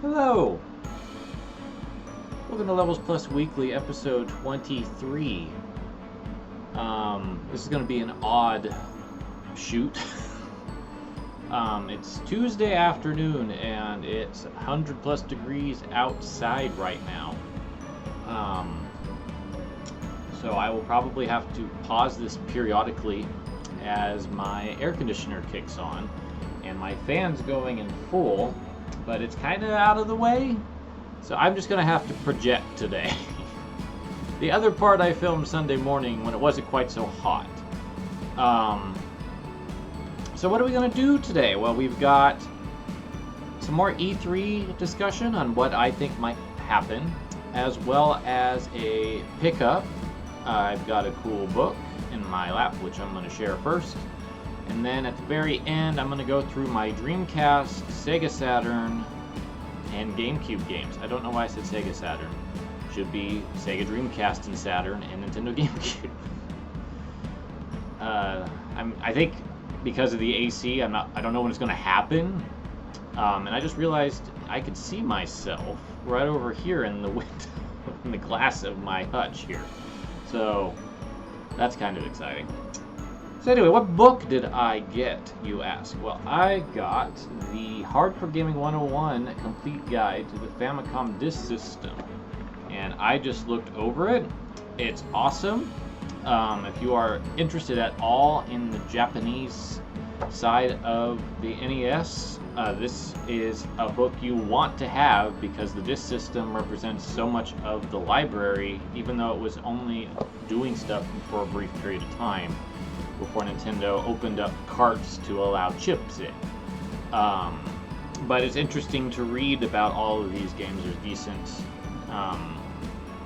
Hello! Welcome to Levels Plus Weekly, episode 23. This is going to be an odd shoot. It's Tuesday afternoon, and it's 100 plus degrees outside right now. So I will probably have to pause this periodically as my air conditioner kicks on, and my fan's going in full, but it's kind of out of the way, so I'm just going to have to project today. The other part I filmed Sunday morning when it wasn't quite so hot. So what are we going to do today? Well, we've got some more E3 discussion on what I think might happen, as well as a pickup. I've got a cool book in my lap, which I'm going to share first. And then at the very end, I'm going to go through my Dreamcast, Sega Saturn, and GameCube games. I don't know why I said Sega Saturn. Should be Sega Dreamcast and Saturn and Nintendo GameCube. I think because of the AC, I don't know when it's going to happen. And I just realized I could see myself right over here in the window, in the glass of my hutch here. So that's kind of exciting. So anyway, what book did I get, you ask? Well, I got the Hardcore Gaming 101 Complete Guide to the Famicom Disk System. And I just looked over it. It's awesome. If you are interested at all in the Japanese side of the NES, this is a book you want to have because the disk system represents so much of the library, even though it was only doing stuff for a brief period of time before Nintendo opened up carts to allow chips in. But it's interesting to read about all of these games. There's decent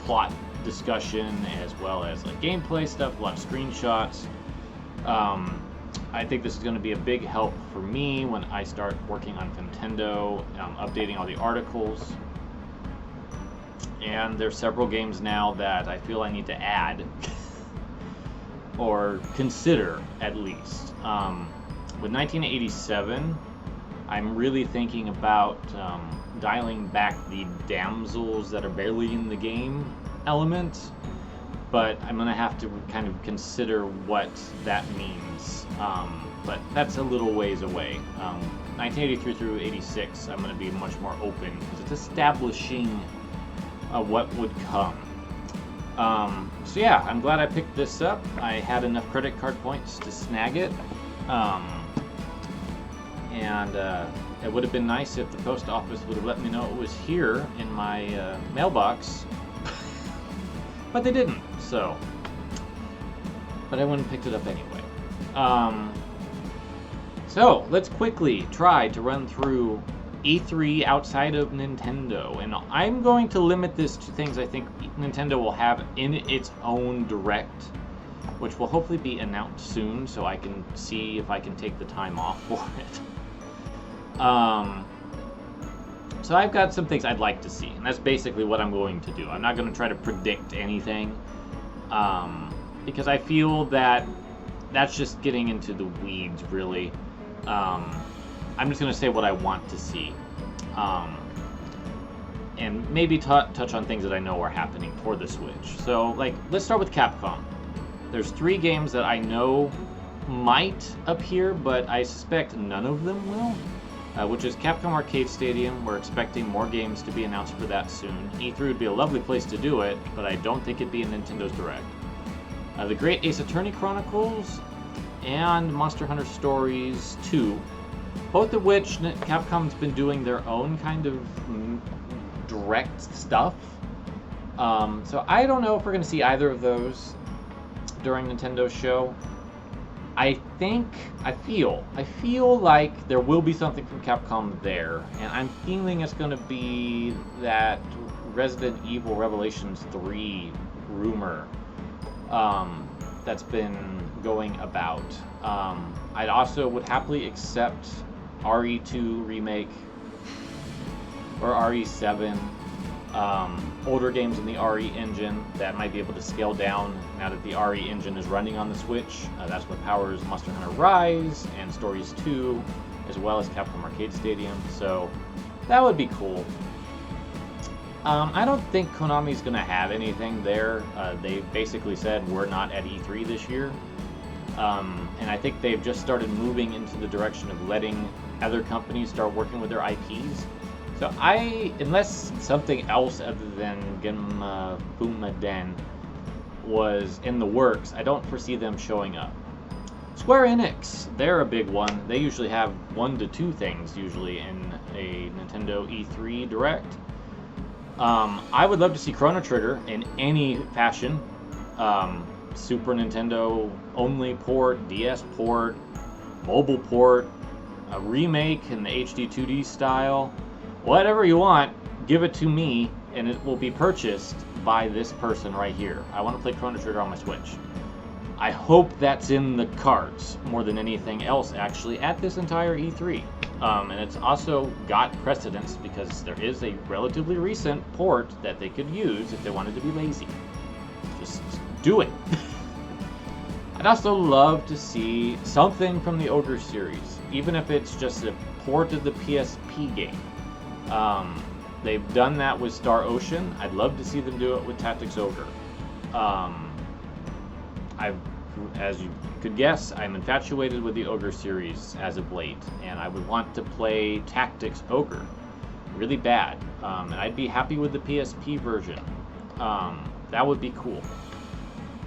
plot discussion as well as like gameplay stuff, a lot of screenshots. I think this is going to be a big help for me when I start working on Nintendo, updating all the articles. And there's several games now that I feel I need to add or consider at least. With 1987, I'm really thinking about dialing back the damsels that are barely in the game element, but I'm going to have to kind of consider what that means. But that's a little ways away. 1983 through 86, I'm going to be much more open because it's establishing what would come. So yeah, I'm glad I picked this up. I had enough credit card points to snag it. And it would have been nice if the post office would have let me know it was here in my mailbox. But they didn't, so. But I went and picked it up anyway. So let's quickly try to run through E3 outside of Nintendo. And I'm going to limit this to things I think Nintendo will have in its own Direct, which will hopefully be announced soon so I can see if I can take the time off for it. So I've got some things I'd like to see, and that's basically what I'm going to do. I'm not going to try to predict anything, because I feel that that's just getting into the weeds, really. I'm just going to say what I want to see, and maybe touch on things that I know are happening for the Switch. So, like, let's start with Capcom. There's 3 games that I know might appear, but I suspect none of them will. Which is Capcom Arcade Stadium. We're expecting more games to be announced for that soon. E3 would be a lovely place to do it, but I don't think it'd be in Nintendo's Direct. The Great Ace Attorney Chronicles and Monster Hunter Stories 2, both of which Capcom's been doing their own kind of direct stuff. So I don't know if we're going to see either of those during Nintendo's show. I feel like there will be something from Capcom there, and I'm feeling it's going to be that Resident Evil Revelations 3 rumor that's been going about. I also would happily accept RE2 remake or RE7. Older games in the RE engine that might be able to scale down now that the RE engine is running on the Switch. That's what powers Monster Hunter Rise and Stories 2, as well as Capcom Arcade Stadium. So That would be cool. I don't think Konami's going to have anything there. They basically said we're not at E3 this year. And I think they've just started moving into the direction of letting other companies start working with their IPs. So unless something else other than Genma was in the works, I don't foresee them showing up. Square Enix, they're a big one. They usually have 1 to 2 things usually in a Nintendo E3 Direct. I would love to see Chrono Trigger in any fashion. Super Nintendo only port, DS port, mobile port, a remake in the HD 2D style. Whatever you want, give it to me, and it will be purchased by this person right here. I want to play Chrono Trigger on my Switch. I hope that's in the cards more than anything else actually at this entire E3. And it's also got precedence because there is a relatively recent port that they could use if they wanted to be lazy. Just do it. I'd also love to see something from the Ogre series, even if it's just a port of the PSP game. They've done that with Star Ocean. I'd love to see them do it with Tactics Ogre. As you could guess, I'm infatuated with the Ogre series as of late, and I would want to play Tactics Ogre really bad. And I'd be happy with the PSP version. That would be cool.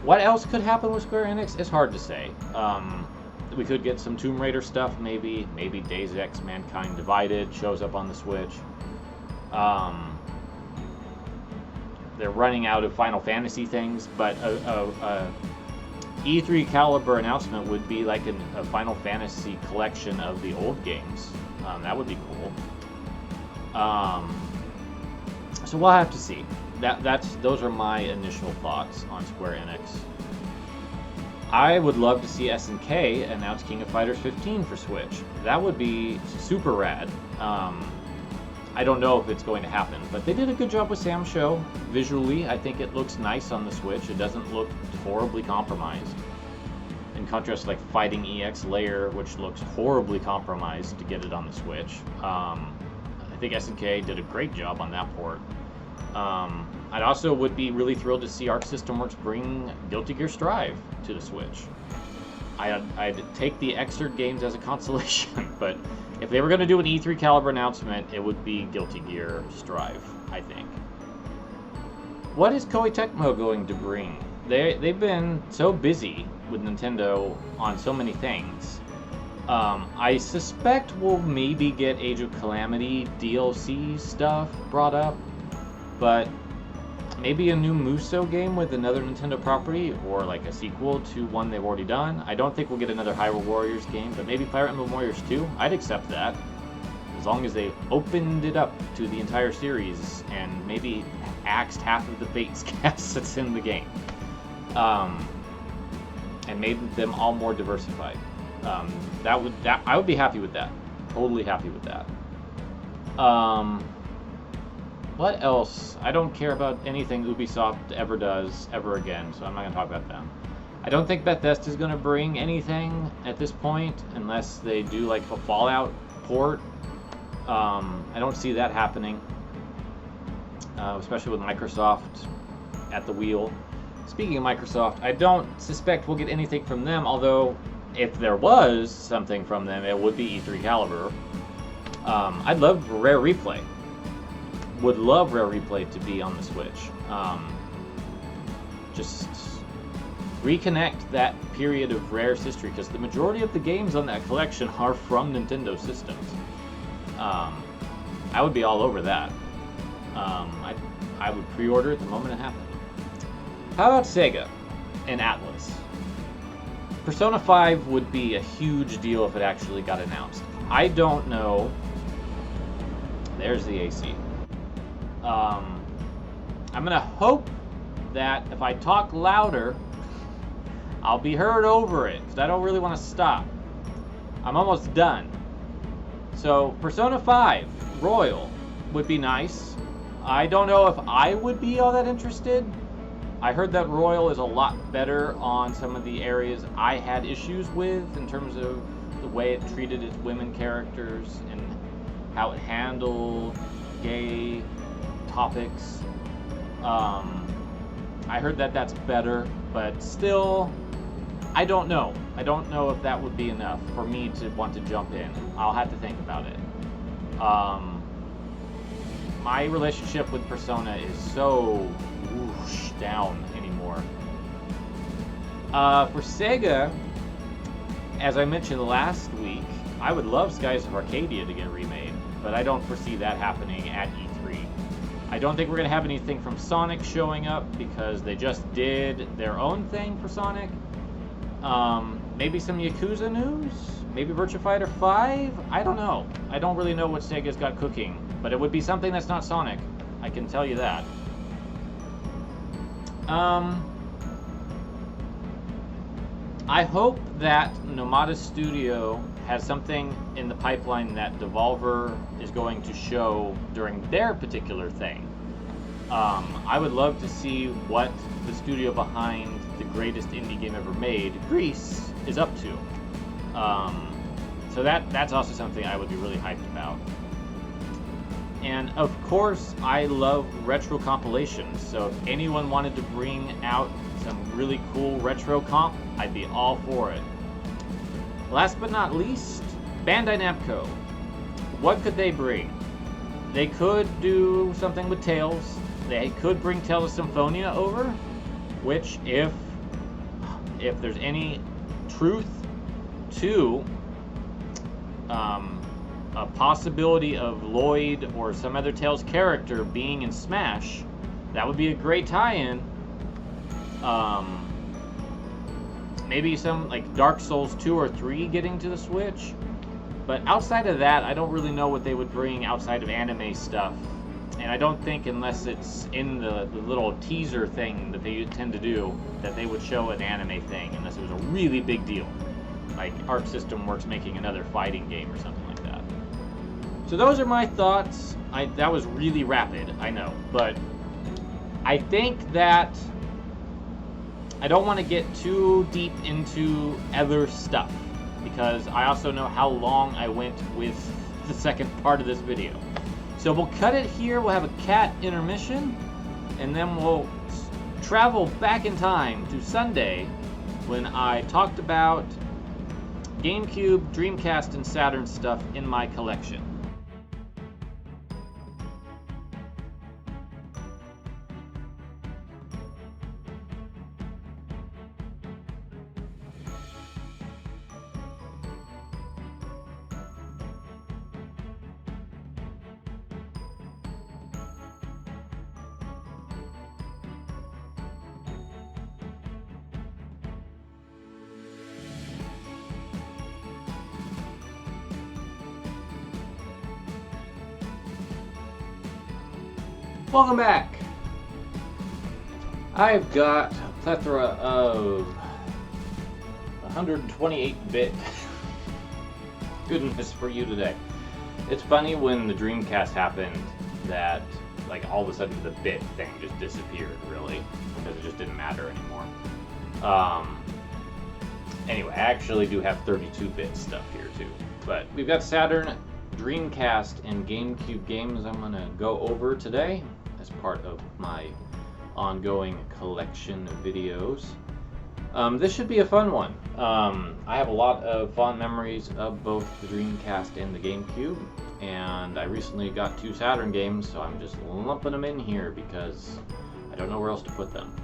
What else could happen with Square Enix? It's hard to say. We could get some Tomb Raider stuff, maybe. Maybe Days Ex Mankind Divided shows up on the Switch. They're running out of Final Fantasy things, but a E3 caliber announcement would be like a Final Fantasy collection of the old games. That would be cool. So we'll have to see. Those are my initial thoughts on Square Enix. I would love to see SNK announce King of Fighters 15 for Switch. That would be super rad. I don't know if it's going to happen, but they did a good job with Sam Show. Visually, I think it looks nice on the Switch. It doesn't look horribly compromised. In contrast to like Fighting EX Layer, which looks horribly compromised to get it on the Switch. I think SNK did a great job on that port. I also would be really thrilled to see Arc System Works bring Guilty Gear Strive to the Switch. I'd take the Xrd games as a consolation, but if they were going to do an E3 caliber announcement, it would be Guilty Gear Strive, I think. What is Koei Tecmo going to bring? They've been so busy with Nintendo on so many things. I suspect we'll maybe get Age of Calamity DLC stuff brought up, but maybe a new Musou game with another Nintendo property, or like a sequel to one they've already done. I don't think we'll get another Hyrule Warriors game, but maybe Fire Emblem Warriors 2. I'd accept that, as long as they opened it up to the entire series and maybe axed half of the Fates cast that's in the game, and made them all more diversified. I would be happy with that. Totally happy with that. What else? I don't care about anything Ubisoft ever does ever again, so I'm not going to talk about them. I don't think Bethesda's going to bring anything at this point, unless they do like a Fallout port. I don't see that happening, especially with Microsoft at the wheel. Speaking of Microsoft, I don't suspect we'll get anything from them, although if there was something from them, it would be E3 caliber. I'd love Rare Replay. Would love Rare Replay to be on the Switch. Just reconnect that period of Rare's history, because the majority of the games on that collection are from Nintendo systems. I would be all over that. I would pre-order it the moment it happened. How about Sega and Atlas? Persona 5 would be a huge deal if it actually got announced. I don't know. There's the AC. I'm gonna hope that if I talk louder, I'll be heard over it, because I don't really want to stop. I'm almost done. So, Persona 5 Royal would be nice. I don't know if I would be all that interested. I heard that Royal is a lot better on some of the areas I had issues with, in terms of the way it treated its women characters and how it handled gay topics. I heard that that's better, but still, I don't know. I don't know if that would be enough for me to want to jump in. I'll have to think about it. My relationship with Persona is so whoosh down anymore. For Sega, as I mentioned last week, I would love Skies of Arcadia to get remade, but I don't foresee that happening at E3. I don't think we're going to have anything from Sonic showing up because they just did their own thing for Sonic. Maybe some Yakuza news? Maybe Virtua Fighter 5? I don't know. I don't really know what Sega's got cooking, but it would be something that's not Sonic. I can tell you that. I hope that Nomada Studio has something in the pipeline that Devolver is going to show during their particular thing. I would love to see what the studio behind the greatest indie game ever made, Gris, is up to. So that's also something I would be really hyped about. And of course, I love retro compilations, so if anyone wanted to bring out some really cool retro comp, I'd be all for it. Last but not least, Bandai Namco. What could they bring? They could do something with Tales. They could bring Tales of Symphonia over, which if there's any truth to a possibility of Lloyd or some other Tales character being in Smash, that would be a great tie-in. Maybe some like Dark Souls 2 or 3 getting to the Switch. But outside of that, I don't really know what they would bring outside of anime stuff. And I don't think, unless it's in the little teaser thing that they tend to do, that they would show an anime thing, unless it was a really big deal. Like Arc System Works making another fighting game or something like that. So those are my thoughts. That was really rapid, I know. But I think that I don't want to get too deep into other stuff, because I also know how long I went with the second part of this video. So we'll cut it here, we'll have a cat intermission, and then we'll travel back in time to Sunday when I talked about GameCube, Dreamcast, and Saturn stuff in my collection. Welcome back! I've got a plethora of 128-bit goodness for you today. It's funny when the Dreamcast happened that like all of a sudden the bit thing just disappeared, really, because it just didn't matter anymore. Anyway, I actually do have 32-bit stuff here too. But we've got Saturn, Dreamcast, and GameCube games I'm going to go over today as part of my ongoing collection of videos. This should be a fun one. I have a lot of fond memories of both the Dreamcast and the GameCube, and I recently got 2 Saturn games, so I'm just lumping them in here because I don't know where else to put them.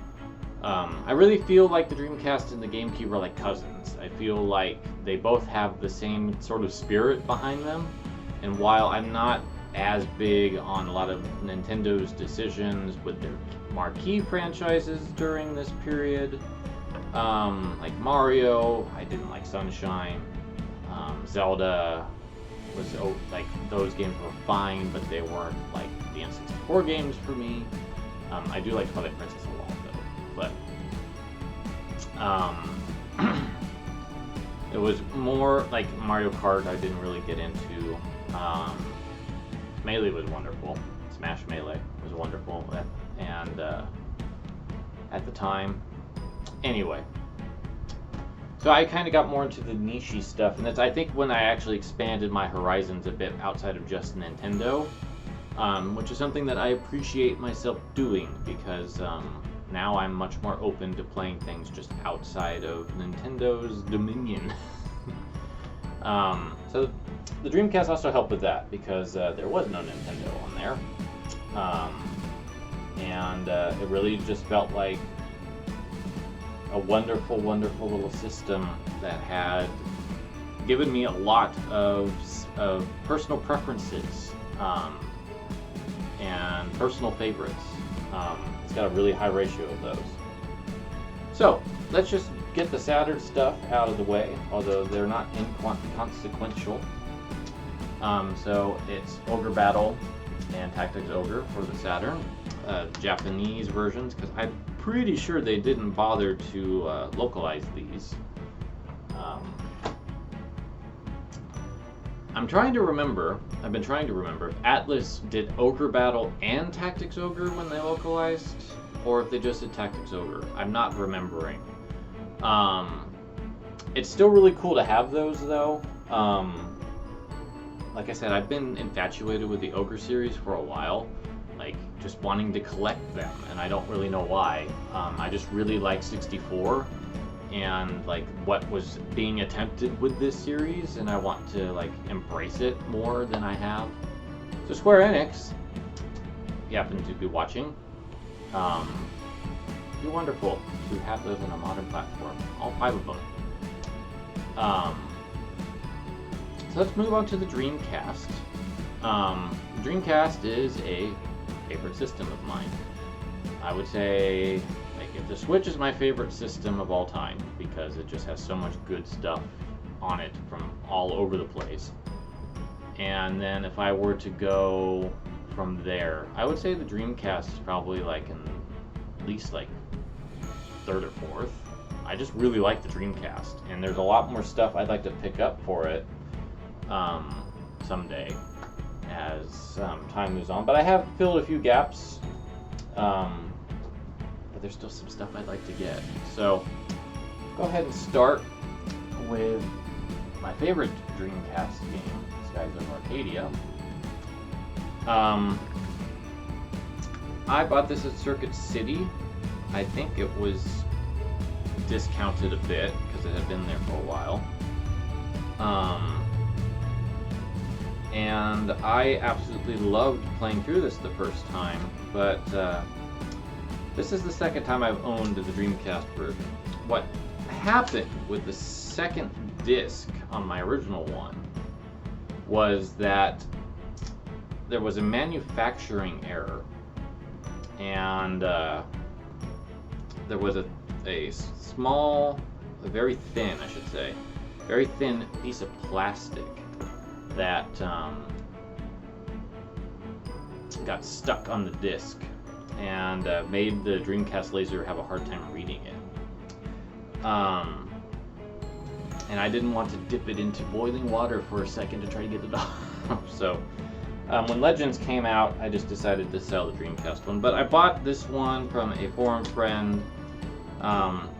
I really feel like the Dreamcast and the GameCube are like cousins. I feel like they both have the same sort of spirit behind them, and while I'm not as big on a lot of Nintendo's decisions with their marquee franchises during this period, like Mario, I didn't like Sunshine, Zelda was, like, those games were fine, but they weren't like the N64 games for me. I do like Twilight Princess a lot though, but it was more like Mario Kart I didn't really get into. Melee was wonderful. Smash Melee was wonderful, and at the time. Anyway, So I kind of got more into the niche stuff, and that's, I think, when I actually expanded my horizons a bit outside of just Nintendo, which is something that I appreciate myself doing, because now I'm much more open to playing things just outside of Nintendo's dominion. So the Dreamcast also helped with that, because there was no Nintendo on there, and it really just felt like a wonderful, wonderful little system that had given me a lot of personal preferences and personal favorites. It's got a really high ratio of those. So let's just get the Saturn stuff out of the way, although they're not inconsequential. So it's Ogre Battle and Tactics Ogre for the Saturn. Japanese versions, because I'm pretty sure they didn't bother to localize these. I'm trying to remember, I've been trying to remember if Atlas did Ogre Battle and Tactics Ogre when they localized, or if they just did Tactics Ogre. I'm not remembering. It's still really cool to have those, though. Like I said, I've been infatuated with the Ogre series for a while, like just wanting to collect them, and I don't really know why. I just really like 64 and like what was being attempted with this series, and I want to like embrace it more than I have. So Square Enix, if you happen to be watching, it'd be wonderful to have those on a modern platform, all 5 of them. So let's move on to the Dreamcast. Dreamcast is a favorite system of mine. I would say, like, if the Switch is my favorite system of all time, because it just has so much good stuff on it from all over the place. And then if I were to go from there, I would say the Dreamcast is probably like in at least like 3rd or 4th. I just really like the Dreamcast, and there's a lot more stuff I'd like to pick up for it someday as time moves on. But I have filled a few gaps, but there's still some stuff I'd like to get. So go ahead and start with my favorite Dreamcast game, Skies of Arcadia. I bought this at Circuit City. I think it was discounted a bit because it had been there for a while. And I absolutely loved playing through this the first time, but this is the second time I've owned the Dreamcast version. What happened with the second disc on my original one was that there was a manufacturing error, and there was a very thin, I should say, very thin piece of plastic that got stuck on the disc and made the Dreamcast laser have a hard time reading it. And I didn't want to dip it into boiling water for a second to try to get it off. So when Legends came out, I just decided to sell the Dreamcast one. But I bought this one from a forum friend.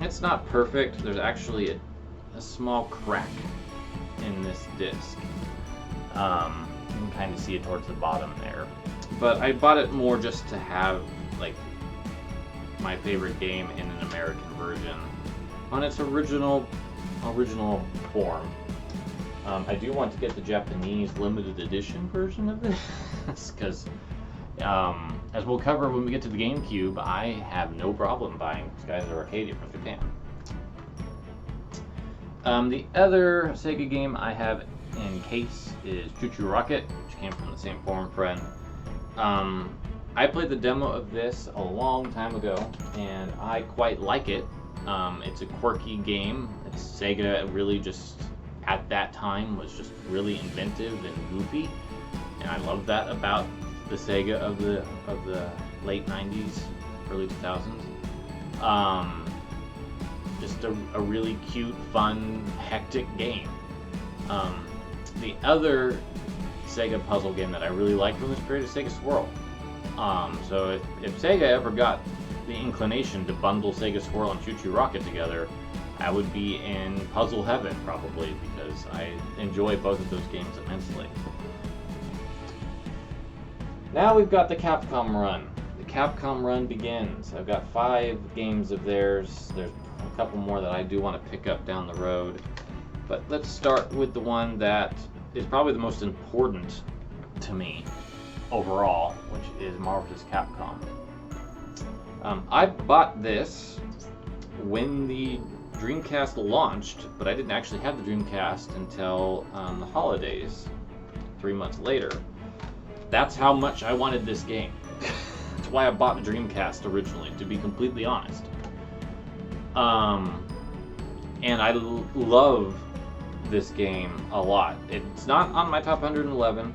It's not perfect. There's actually a small crack in this disc. You can kind of see it towards the bottom there. But I bought it more just to have like my favorite game in an American version on its original form. I do want to get the Japanese limited edition version of this because, as we'll cover when we get to the GameCube, I have no problem buying Skies of Arcadia from Japan. The other Sega game I have in case is Choo Choo Rocket, which came from the same forum friend. I played the demo of this a long time ago, and I quite like it. It's a quirky game. It's Sega really just at that time was just really inventive and goofy, and I love that about the Sega of the late 90s, early 2000s. Just a really cute, fun, hectic game. The other Sega puzzle game that I really liked from this period is Sega Swirl. So if Sega ever got the inclination to bundle Sega Swirl and Choo Choo Rocket together, I would be in puzzle heaven probably, because I enjoy both of those games immensely. Now we've got the Capcom run. The Capcom run begins. I've got 5 games of theirs. There's a couple more that I do want to pick up down the road. But let's start with the one that is probably the most important to me overall, which is Marvel vs. Capcom. I bought this when the Dreamcast launched, but I didn't actually have the Dreamcast until the holidays, 3 months later. That's how much I wanted this game. That's why I bought the Dreamcast originally, to be completely honest. And I love this game a lot. It's not on my top 111,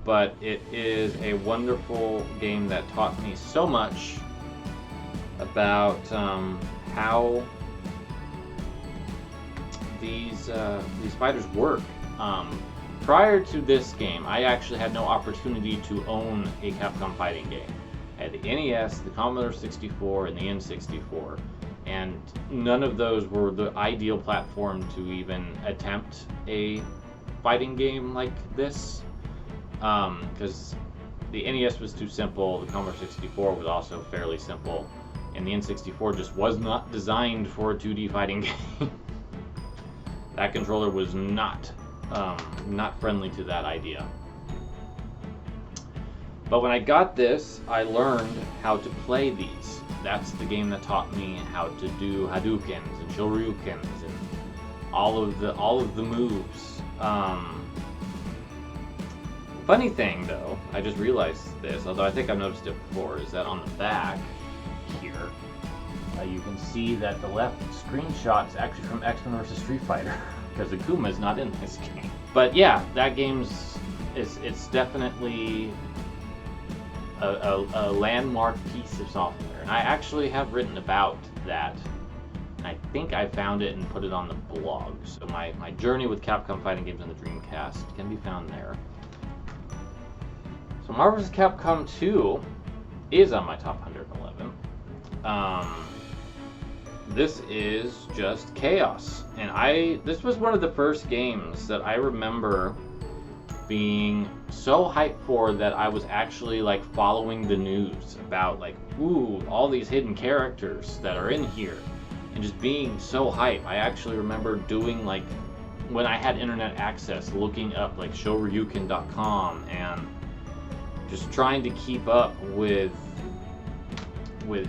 but it is a wonderful game that taught me so much about how these fighters work. Prior to this game, I actually had no opportunity to own a Capcom fighting game. I had the NES, the Commodore 64, and the N64, and none of those were the ideal platform to even attempt a fighting game like this, because the NES was too simple, the Commodore 64 was also fairly simple, and the N64 just was not designed for a 2D fighting game. That controller was not friendly to that idea. But when I got this, I learned how to play these. That's the game that taught me how to do Hadoukens and Shoryukens and all of the moves. Funny thing though, I just realized this, although I think I've noticed it before, is that on the back here, you can see that the left screenshot is actually from X-Men vs. Street Fighter, because Akuma is not in this game. But yeah, that game's it's definitely a landmark piece of software, and I actually have written about that. And I think I found it and put it on the blog. So my journey with Capcom fighting games on the Dreamcast can be found there. So Marvel vs. Capcom 2 is on my top 111. This is just chaos, and this was one of the first games that I remember being so hyped for that I was actually like following the news about like, ooh, all these hidden characters that are in here, and just being so hyped. I actually remember doing, like, when I had internet access, looking up like Shoryuken.com and just trying to keep up with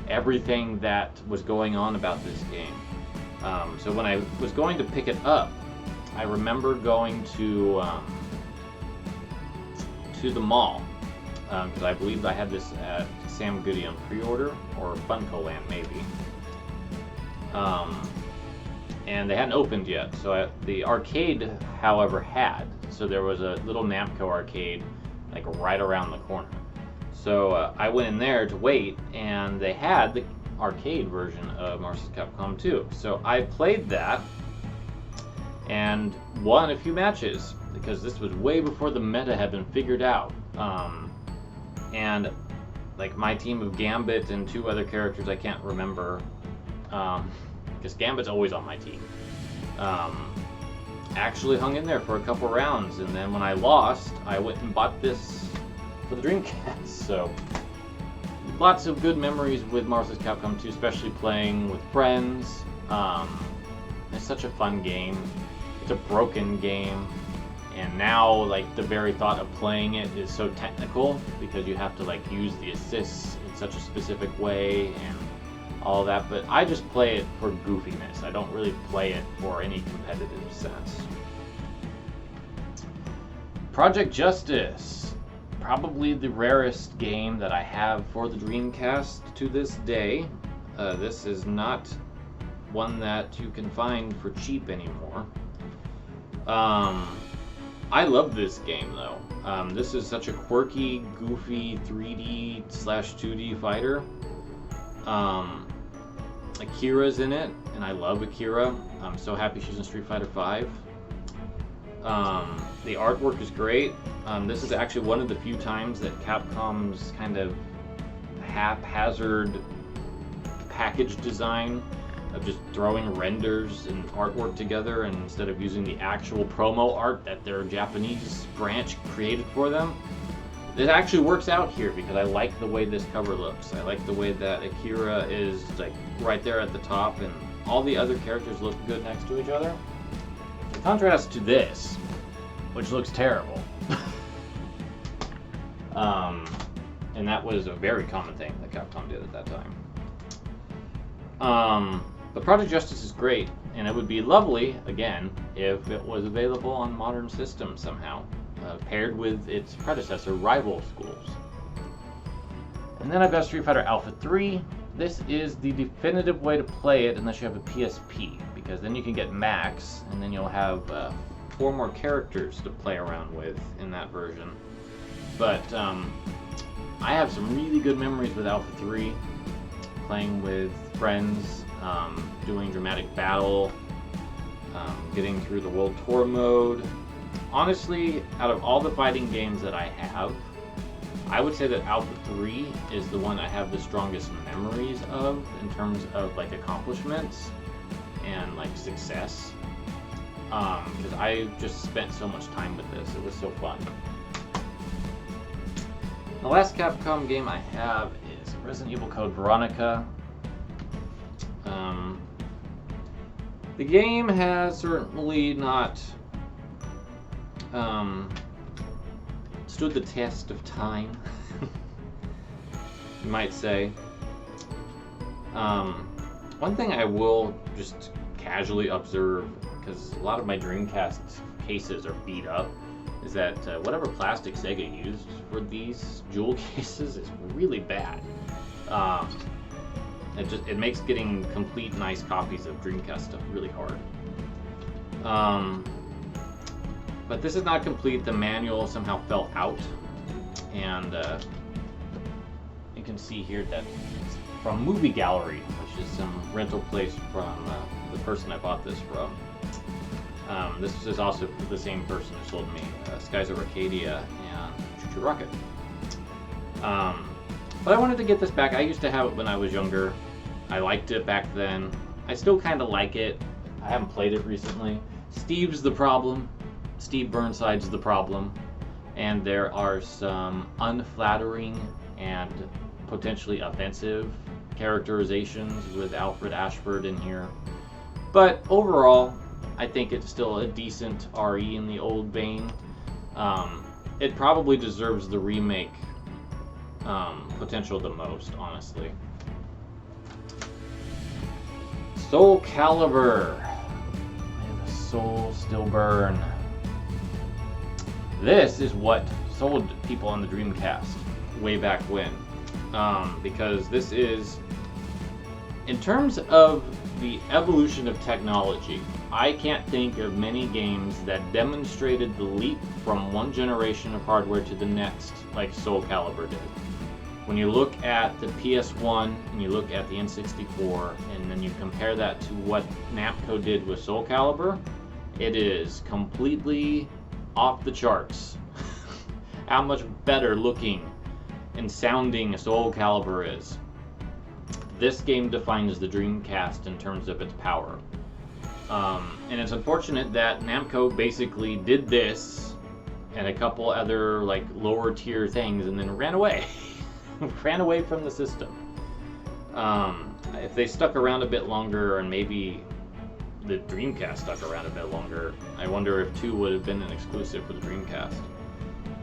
everything that was going on about this game. So when I was going to pick it up, I remember going to the mall, because I believe I had this at Sam Goody on pre-order, or Funko Land maybe. And they hadn't opened yet, so the arcade, however, had. So there was a little Namco arcade like right around the corner. So I went in there to wait, and they had the arcade version of Marvel vs. Capcom 2. So I played that and won a few matches, because this was way before the meta had been figured out. And like my team of Gambit and 2 other characters I can't remember, because Gambit's always on my team, actually hung in there for a couple rounds, and then when I lost, I went and bought this for the Dreamcast. So lots of good memories with Marvel vs. Capcom 2, especially playing with friends. It's such a fun game. It's a broken game, and now like the very thought of playing it is so technical, because you have to like use the assists in such a specific way and all that. But I just play it for goofiness. I don't really play it for any competitive sense. Project Justice, probably the rarest game that I have for the Dreamcast to this day. This is not one that you can find for cheap anymore. I love this game though. This is such a quirky, goofy 3D/2D fighter. Akira's in it, and I love Akira. I'm so happy she's in Street Fighter V. The artwork is great. This is actually one of the few times that Capcom's kind of haphazard package design of just throwing renders and artwork together, and instead of using the actual promo art that their Japanese branch created for them. It actually works out here because I like the way this cover looks. I like the way that Akira is like right there at the top, and all the other characters look good next to each other. In contrast to this, which looks terrible. And that was a very common thing that Capcom did at that time. But Project Justice is great, and it would be lovely, again, if it was available on modern systems somehow, paired with its predecessor, Rival Schools. And then I've got Street Fighter Alpha 3. This is the definitive way to play it unless you have a PSP, because then you can get Max, and then you'll have 4 more characters to play around with in that version. But I have some really good memories with Alpha 3, playing with friends, doing dramatic battle, getting through the World Tour mode. Honestly, out of all the fighting games that I have, I would say that Alpha 3 is the one I have the strongest memories of in terms of like accomplishments and like success. Because I just spent so much time with this. It was so fun. The last Capcom game I have is Resident Evil Code Veronica. The game has certainly not stood the test of time, you might say. One thing I will just casually observe, because a lot of my Dreamcast cases are beat up, is that whatever plastic Sega used for these jewel cases is really bad. It makes getting complete nice copies of Dreamcast stuff really hard. But this is not complete. The manual somehow fell out, and you can see here that it's from Movie Gallery, which is some rental place from the person I bought this from. This is also the same person who sold me Skies of Arcadia and Choo Choo Rocket. But I wanted to get this back. I used to have it when I was younger. I liked it back then. I still kind of like it. I haven't played it recently. Steve's the problem. Steve Burnside's the problem. And there are some unflattering and potentially offensive characterizations with Alfred Ashford in here. But overall, I think it's still a decent RE in the old vein. It probably deserves the remake potential the most, honestly. Soul Calibur. May the soul still burn. This is what sold people on the Dreamcast way back when. Because this is, in terms of the evolution of technology, I can't think of many games that demonstrated the leap from one generation of hardware to the next like Soul Calibur did. When you look at the PS1 and you look at the N64 and then you compare that to what Namco did with Soul Calibur, it is completely off the charts. How much better looking and sounding Soul Calibur is. This game defines the Dreamcast in terms of its power. And it's unfortunate that Namco basically did this and a couple other like lower tier things and then ran away. Ran away from the system. If they stuck around a bit longer, and maybe the Dreamcast stuck around a bit longer, I wonder if 2 would have been an exclusive for the Dreamcast.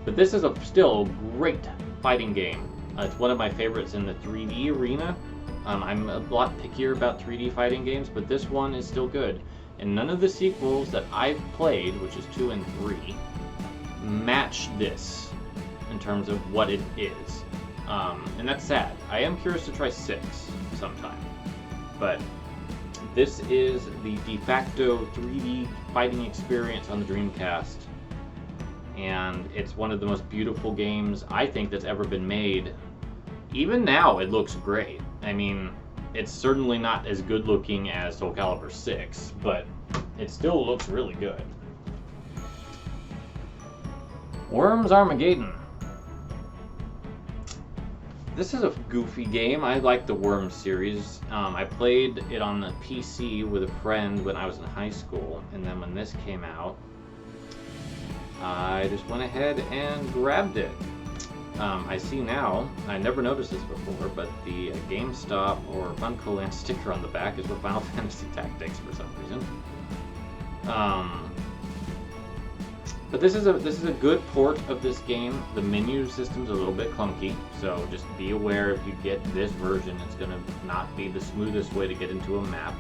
But this is still a great fighting game. It's one of my favorites in the 3D arena. I'm a lot pickier about 3D fighting games, but this one is still good. And none of the sequels that I've played, which is 2 and 3, match this in terms of what it is. And that's sad. I am curious to try 6 sometime. But this is the de facto 3D fighting experience on the Dreamcast. And it's one of the most beautiful games I think that's ever been made. Even now, it looks great. I mean, it's certainly not as good looking as Soul Calibur 6, but it still looks really good. Worms Armageddon. This is a goofy game. I like the Worm series. I played it on the PC with a friend when I was in high school, and then when this came out, I just went ahead and grabbed it. I see now, I never noticed this before, but the GameStop or Funko Land sticker on the back is for Final Fantasy Tactics for some reason. But this is a good port of this game. The menu system's a little bit clunky, so just be aware if you get this version, it's gonna not be the smoothest way to get into a map.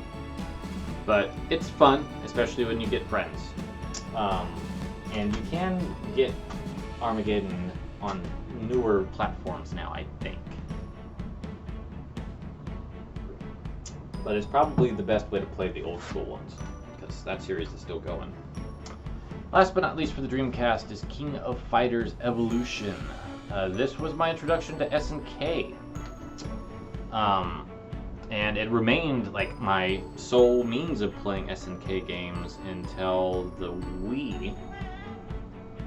But it's fun, especially when you get friends. And you can get Armageddon on newer platforms now, I think. But it's probably the best way to play the old school ones, because that series is still going. Last but not least for the Dreamcast is King of Fighters Evolution. This was my introduction to SNK. And it remained like my sole means of playing SNK games until the Wii.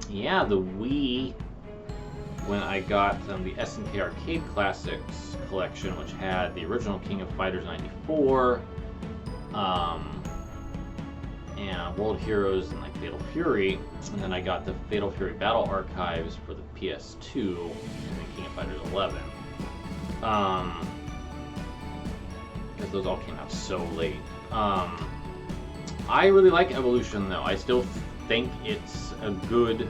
Yeah, the Wii, when I got the SNK Arcade Classics collection, which had the original King of Fighters 94, and World Heroes and like Fatal Fury, and then I got the Fatal Fury Battle Archives for the PS2 and then King of Fighters 11. Because those all came out so late. I really like Evolution though. I still think it's a good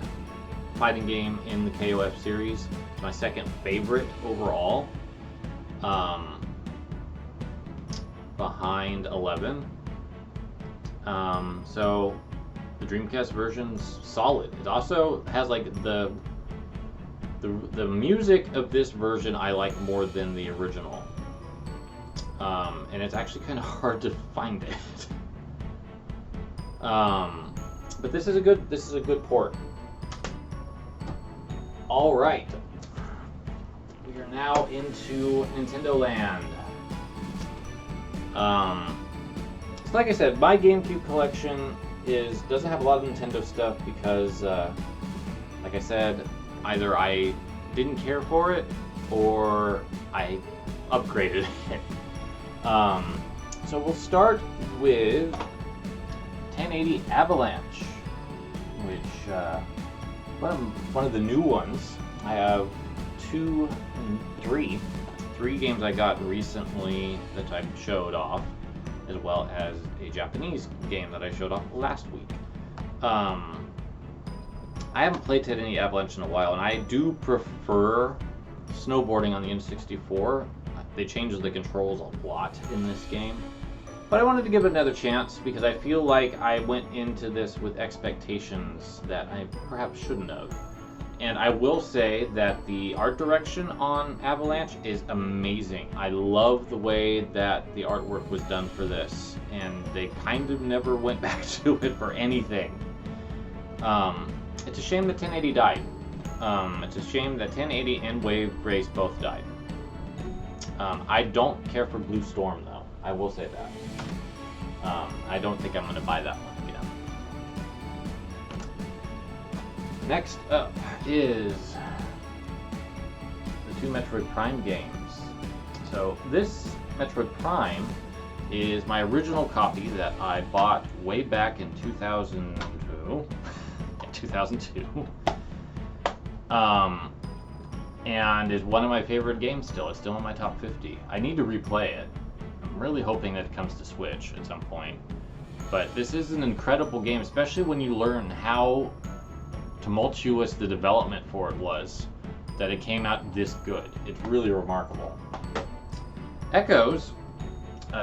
fighting game in the KOF series. It's my second favorite overall, behind 11. So the Dreamcast version's solid. It also has like the music of this version I like more than the original. And it's actually kind of hard to find it. But this is a good port. All right, we are now into Nintendo Land. So like I said, my GameCube collection doesn't have a lot of Nintendo stuff because, like I said, either I didn't care for it or I upgraded it. So we'll start with 1080 Avalanche, which one of the new ones. I have three games I got recently that I showed off, as well as a Japanese game that I showed off last week. I haven't played 1080 Avalanche in a while, and I do prefer snowboarding on the N64. They changed the controls a lot in this game. But I wanted to give it another chance because I feel like I went into this with expectations that I perhaps shouldn't have. And I will say that the art direction on Avalanche is amazing. I love the way that the artwork was done for this, and they kind of never went back to it for anything. It's a shame that 1080 died. It's a shame that 1080 and Wave Race both died. I don't care for Blue Storm though, I will say that. I don't think I'm going to buy that one again. Next up is the two Metroid Prime games. So this Metroid Prime is my original copy that I bought way back in 2002. And is one of my favorite games still. It's still in my top 50. I need to replay it. I'm really hoping that it comes to Switch at some point. But this is an incredible game, especially when you learn how tumultuous the development for it was, that it came out this good. It's really remarkable. Echoes,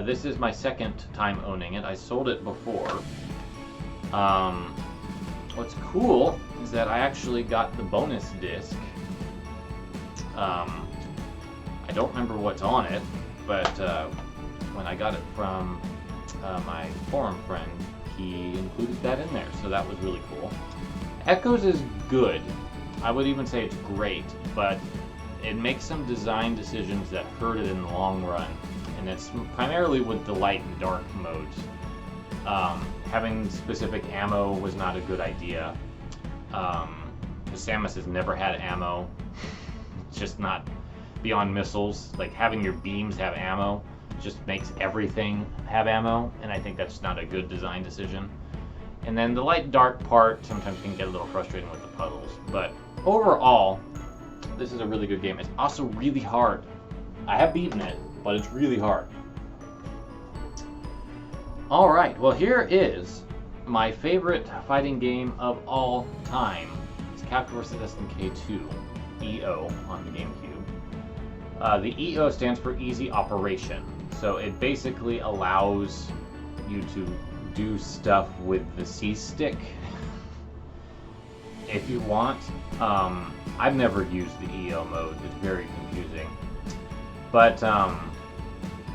this is my second time owning it. I sold it before. What's cool is that I actually got the bonus disc. I don't remember what's on it, but when I got it from my forum friend, he included that in there, so that was really cool. Echoes is good. I would even say it's great, but it makes some design decisions that hurt it in the long run, and it's primarily with the light and dark modes. Having specific ammo was not a good idea. The Samus has never had ammo. It's just not beyond missiles. Like having your beams have ammo just makes everything have ammo, and I think that's not a good design decision. And then the light dark part sometimes can get a little frustrating with the puzzles, but overall, this is a really good game. It's also really hard. I have beaten it, but it's really hard. Alright, well here is my favorite fighting game of all time. It's Capcom vs. SNK 2, EO on the GameCube. The EO stands for Easy Operation, so it basically allows you to do stuff with the C-stick if you want. I've never used the EO mode, it's very confusing. But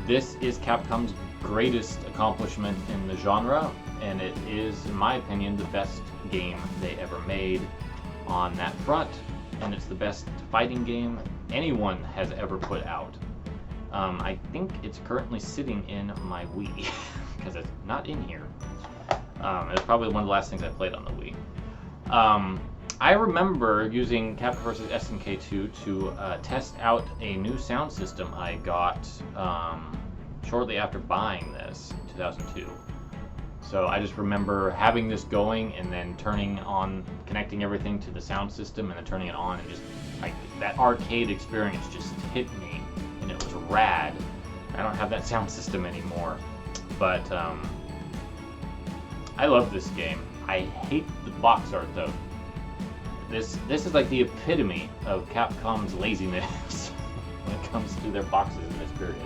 this is Capcom's greatest accomplishment in the genre, and it is, in my opinion, the best game they ever made on that front, and it's the best fighting game anyone has ever put out. I think it's currently sitting in my Wii, because it's not in here. It's probably one of the last things I played on the Wii. I remember using Capcom vs. SNK 2 to test out a new sound system I got shortly after buying this in 2002. So I just remember having this going and then connecting everything to the sound system and then turning it on, and just like that arcade experience just hit me, and it was rad. I don't have that sound system anymore, but I love this game. I hate the box art though. This is like the epitome of Capcom's laziness when it comes to their boxes in this period.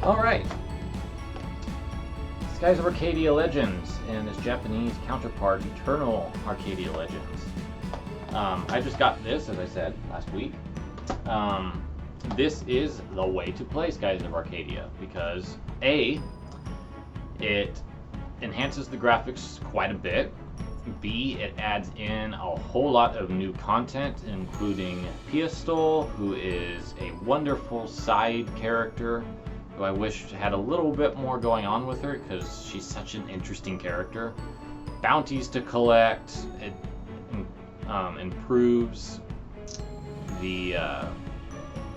Alright. This guy's Arcadia Legends and his Japanese counterpart, Eternal Arcadia Legends. I just got this, as I said, last week. This is the way to play Skies of Arcadia because A, it enhances the graphics quite a bit. B, it adds in a whole lot of new content, including Pistol, who is a wonderful side character who I wish had a little bit more going on with her because she's such an interesting character. Bounties to collect. It improves the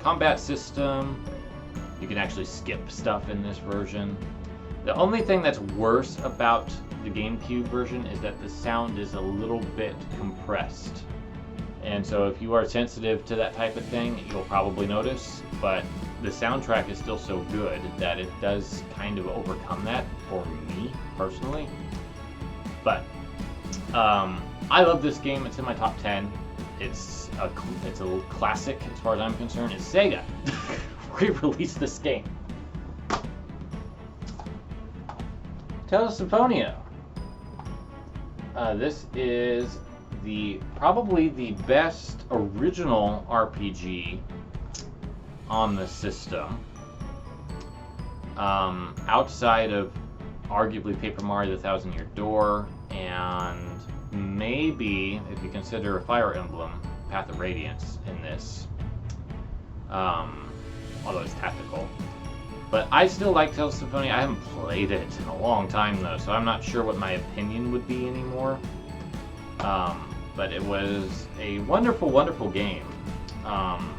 combat system. You can actually skip stuff in this version. The only thing that's worse about the GameCube version is that the sound is a little bit compressed. And so if you are sensitive to that type of thing, you'll probably notice, but the soundtrack is still so good that it does kind of overcome that for me, personally. But I love this game. It's in my top 10. It's a classic as far as I'm concerned. It's Sega re-released this game. Tales of Symphonia. This is probably the best original RPG on the system, outside of arguably Paper Mario: The Thousand Year Door, and maybe, if you consider Fire Emblem, Path of Radiance in this, although it's tactical. But I still like Tales of Symphonia. I haven't played it in a long time though, so I'm not sure what my opinion would be anymore. But it was a wonderful, wonderful game. And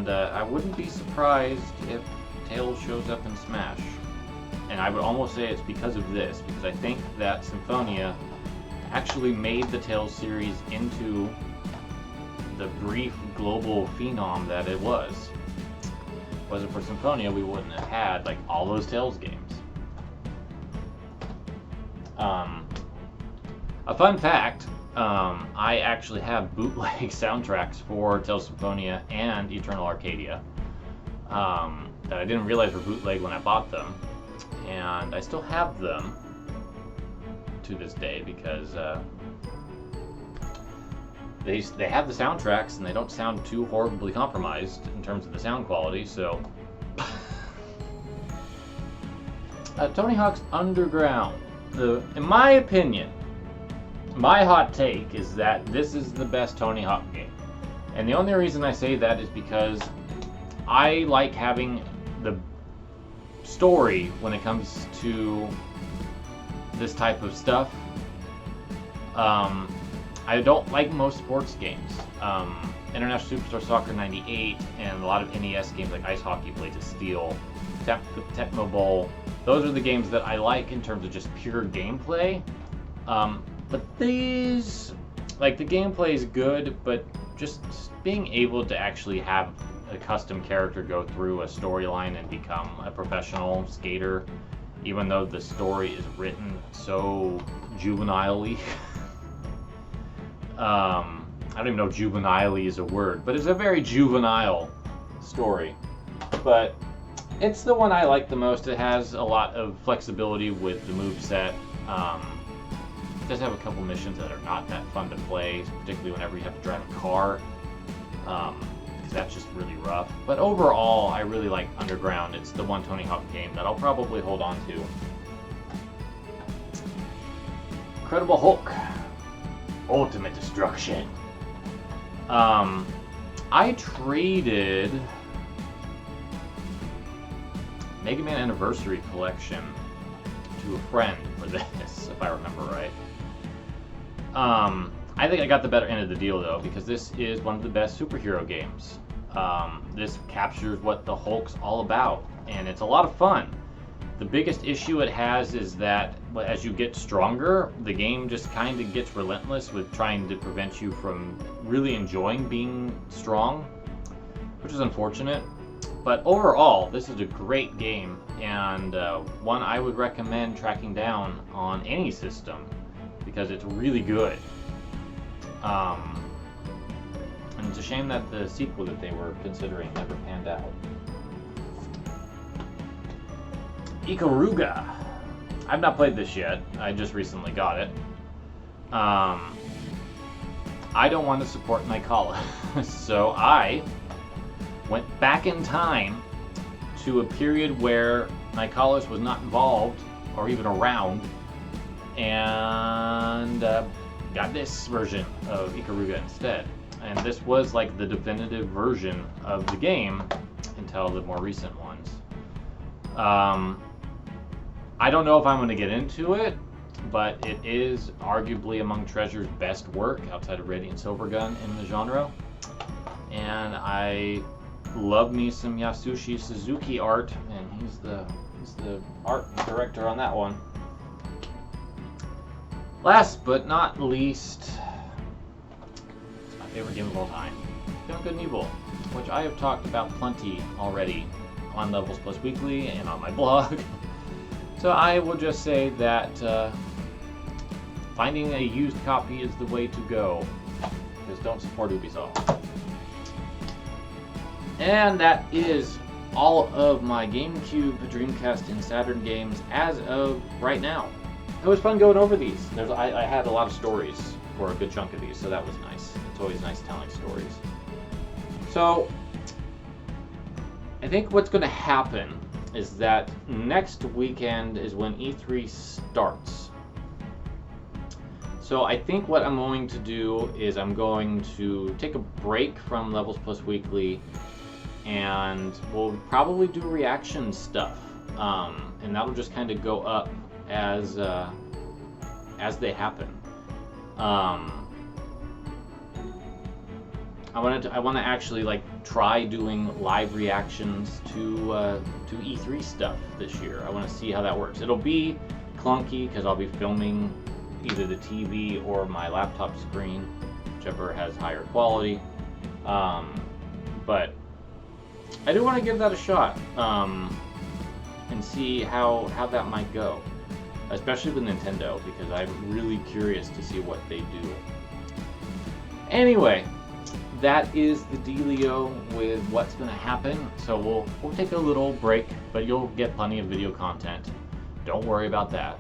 I wouldn't be surprised if Tails shows up in Smash. And I would almost say it's because of this, because I think that Symphonia actually made the Tails series into the brief global phenom that it was. Wasn't for Symphonia, we wouldn't have had like all those Tales games. A fun fact, I actually have bootleg soundtracks for Tales of Symphonia and Eternal Arcadia that I didn't realize were bootleg when I bought them, and I still have them to this day because they have the soundtracks and they don't sound too horribly compromised in terms of the sound quality, so... Tony Hawk's Underground. In my opinion, my hot take is that this is the best Tony Hawk game. And the only reason I say that is because I like having the story when it comes to this type of stuff. I don't like most sports games. International Superstar Soccer 98 and a lot of NES games like Ice Hockey, Blades of Steel, Tecmo Bowl. Those are the games that I like in terms of just pure gameplay. But these, like, the gameplay is good, but just being able to actually have a custom character go through a storyline and become a professional skater, even though the story is written so juvenilely. I don't even know if juvenilely is a word, but it's a very juvenile story. But it's the one I like the most. It has a lot of flexibility with the moveset. It does have a couple missions that are not that fun to play, particularly whenever you have to drive a car, because that's just really rough. But overall, I really like Underground. It's the one Tony Hawk game that I'll probably hold on to. Incredible Hulk. Ultimate Destruction. I traded Mega Man Anniversary Collection to a friend for this, if I remember right. I think I got the better end of the deal though, because this is one of the best superhero games. This captures what the Hulk's all about, and it's a lot of fun. The biggest issue it has is that as you get stronger, the game just kind of gets relentless with trying to prevent you from really enjoying being strong, which is unfortunate. But overall, this is a great game, and one I would recommend tracking down on any system, because it's really good. And it's a shame that the sequel that they were considering never panned out. Ikaruga. I've not played this yet. I just recently got it. I don't want to support Nycala, so I went back in time to a period where Nycala was not involved or even around, and got this version of Ikaruga instead. And this was like the definitive version of the game until the more recent ones. I don't know if I'm going to get into it, but it is arguably among Treasure's best work outside of Radiant Silvergun in the genre. And I love me some Yasushi Suzuki art, and he's the art director on that one. Last but not least, it's my favorite game of all time, Beyond Good and Evil, which I have talked about plenty already on Levels Plus Weekly and on my blog. So I will just say that finding a used copy is the way to go, because don't support Ubisoft. And that is all of my GameCube, Dreamcast, and Saturn games as of right now. It was fun going over these. I had a lot of stories for a good chunk of these, so that was nice. It's always nice telling stories. So I think what's going to happen is that next weekend is when E3 starts. So I think what I'm going to do is I'm going to take a break from Levels Plus Weekly, and we'll probably do reaction stuff, and that'll just kind of go up as they happen. I want to actually like try doing live reactions to E3 stuff this year. I want to see how that works. It'll be clunky because I'll be filming either the TV or my laptop screen, whichever has higher quality. But I do want to give that a shot and see how that might go, especially with Nintendo, because I'm really curious to see what they do. Anyway, that is the dealio with what's going to happen. So we'll take a little break, but you'll get plenty of video content. Don't worry about that.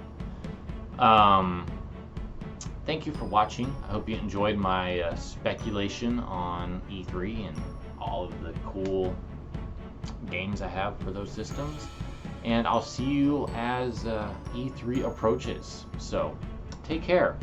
Thank you for watching. I hope you enjoyed my speculation on E3 and all of the cool games I have for those systems. And I'll see you as E3 approaches. So take care.